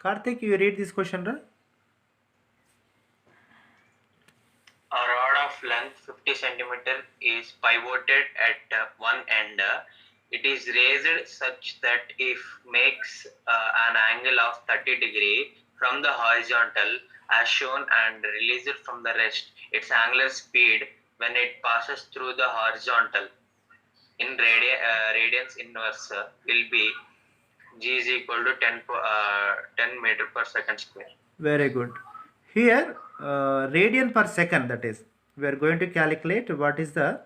Karthik, you read this question, right? A rod of length 50 centimeter is pivoted at one end. It is raised such that it makes an angle of 30 degrees from the horizontal as shown and released from the rest. Its angular speed when it passes through the horizontal in radians inverse will be g is equal to 10 meter per second square. Very good. Here, radian per second, that is, we are going to calculate what is the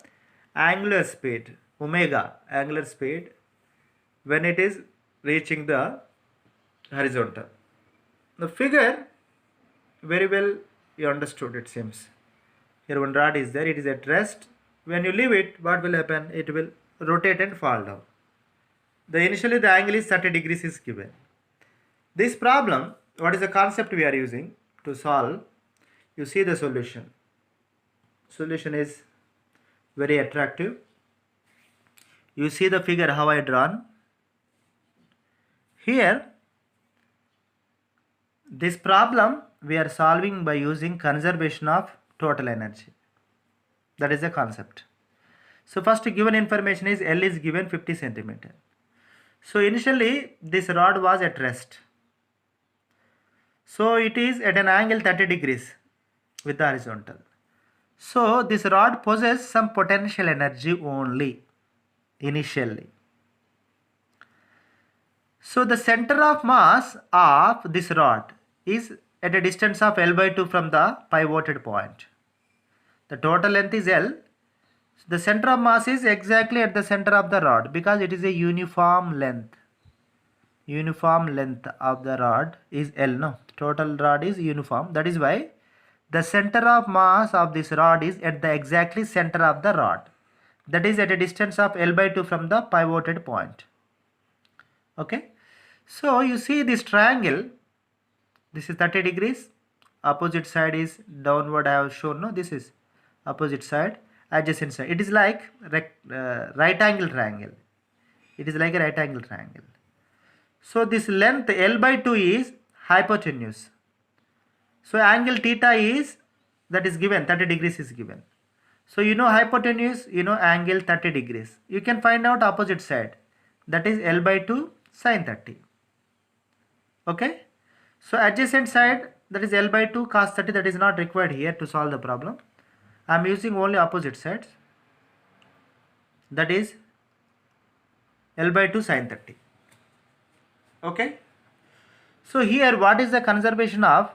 angular speed, omega, angular speed, when it is reaching the horizontal. The figure, very well you understood, it seems. Here one rod is there, it is at rest. When you leave it, what will happen? It will rotate and fall down. Initially the angle is 30 degrees is given. This problem, what is the concept we are using to solve? You see the solution. Solution is very attractive. You see the figure how I drawn. Here, this problem we are solving by using conservation of total energy. That is the concept. So first given information is L is given 50 centimeter. So initially this rod was at rest. So it is at an angle 30 degrees with the horizontal. So this rod possesses some potential energy only initially. So the center of mass of this rod is at a distance of L by 2 from the pivoted point. The total length is L. The center of mass is exactly at the center of the rod because it is a uniform length. Uniform length of the rod is L. No, total rod is uniform. That is why the center of mass of this rod is at the exactly center of the rod. That is at a distance of L by 2 from the pivoted point. Okay. So you see this triangle. This is 30 degrees. Opposite side is downward. I have shown. No, this is opposite side. Adjacent side. It is like right angle triangle. It is like a right angle triangle. So this length L by 2 is hypotenuse. So angle theta is, that is given, 30 degrees is given. So you know hypotenuse, you know angle 30 degrees. You can find out opposite side. That is L by 2 sin 30. Okay. So adjacent side, that is L by 2 cos 30, that is not required here to solve the problem. I am using only opposite sides. That is L by 2 sin 30. Okay. So here what is the conservation of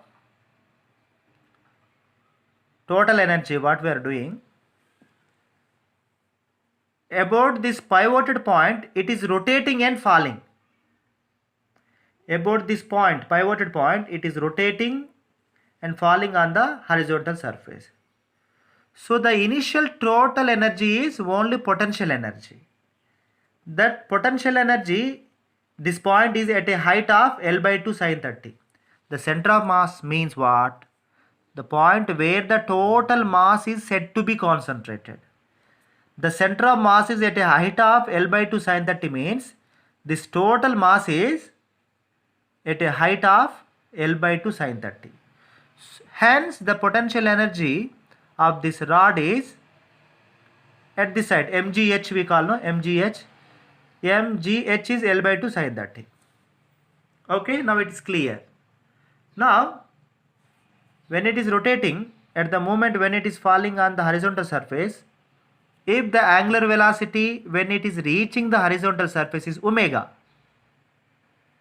total energy, what we are doing? About this pivoted point, it is rotating and falling. About this point, pivoted point, it is rotating and falling on the horizontal surface. So the initial total energy is only potential energy. That potential energy, this point is at a height of L by 2 sin 30. The center of mass means what? The point where the total mass is said to be concentrated. The center of mass is at a height of L by 2 sin 30 means this total mass is at a height of L by 2 sin 30. Hence the potential energy of this rod is at this side, mgh we call, no, mgh. mgh is L by 2 sin 30. Okay, now it is clear. Now when it is rotating, at the moment when it is falling on the horizontal surface, if the angular velocity when it is reaching the horizontal surface is omega,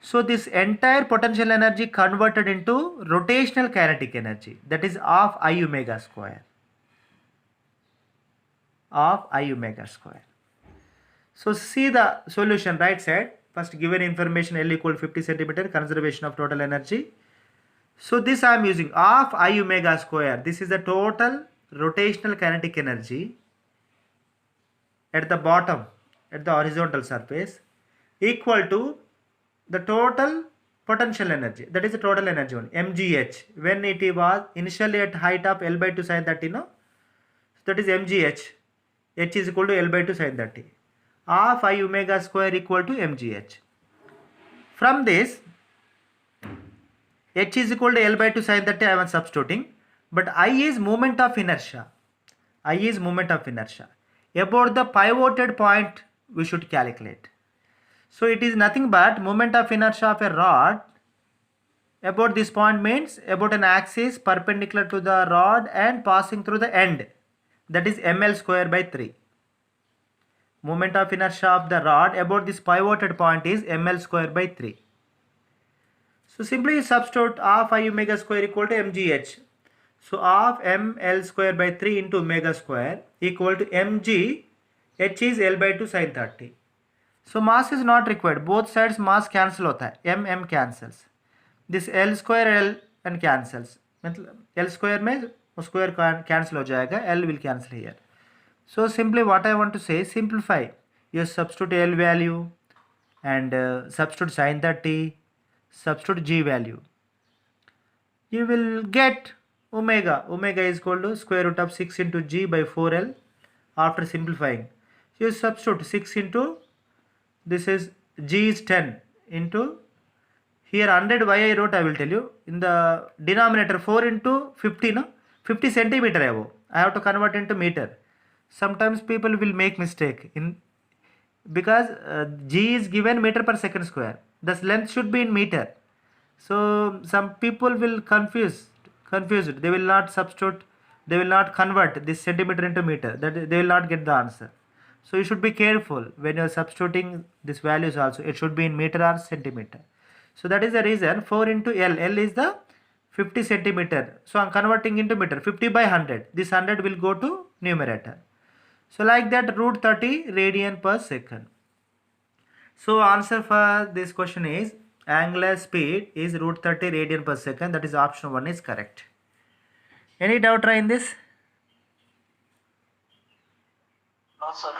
so this entire potential energy converted into rotational kinetic energy, that is of I omega square. Of I omega square. So see the solution right side. First given information L equal 50 centimeter, conservation of total energy. So this I am using of I omega square. This is the total rotational kinetic energy at the bottom, at the horizontal surface, equal to the total potential energy, that is the total energy one, mgh, when it was initially at height of L by 2 sin 30, no? So that is mgh, h is equal to L by 2 sin 30, of I omega square equal to mgh. From this h is equal to L by 2 sin 30, I am substituting. But I is moment of inertia. I is moment of inertia. About the pivoted point we should calculate. So it is nothing but moment of inertia of a rod about this point means about an axis perpendicular to the rod and passing through the end. That is ml square by 3. Moment of inertia of the rod about this pivoted point is ml square by 3. So simply substitute half I omega square equal to mgh. So half ml square by 3 into omega square equal to mg, h is L by 2 sin 30. So mass is not required. Both sides mass cancel होता है. M cancels. This L square L and cancels. मतलब L square में square cancel हो जाएगा. L will cancel here. So simply what I want to say, simplify. You substitute L value and substitute sin 30, substitute G value. You will get omega. Omega is equal to square root of 6 into G by 4L after simplifying. You substitute 6 into, this is G is 10 into, here 100 why I wrote I will tell you. In the denominator 4 into 50, no? 50 centimeter above. I have to convert into meter. Sometimes people will make mistake in because G is given meter per second square. Thus length should be in meter. So some people will confused. They will not substitute. They will not convert this centimeter into meter. That they will not get the answer. So you should be careful when you are substituting these values also. It should be in meter or centimeter. So that is the reason 4 into L. L is the 50 centimeter. So I am converting into meter. 50 by 100. This 100 will go to numerator. So like that root 30 radian per second. So answer for this question is angular speed is root 30 radian per second. That is option 1 is correct. Any doubt in this? No, sir.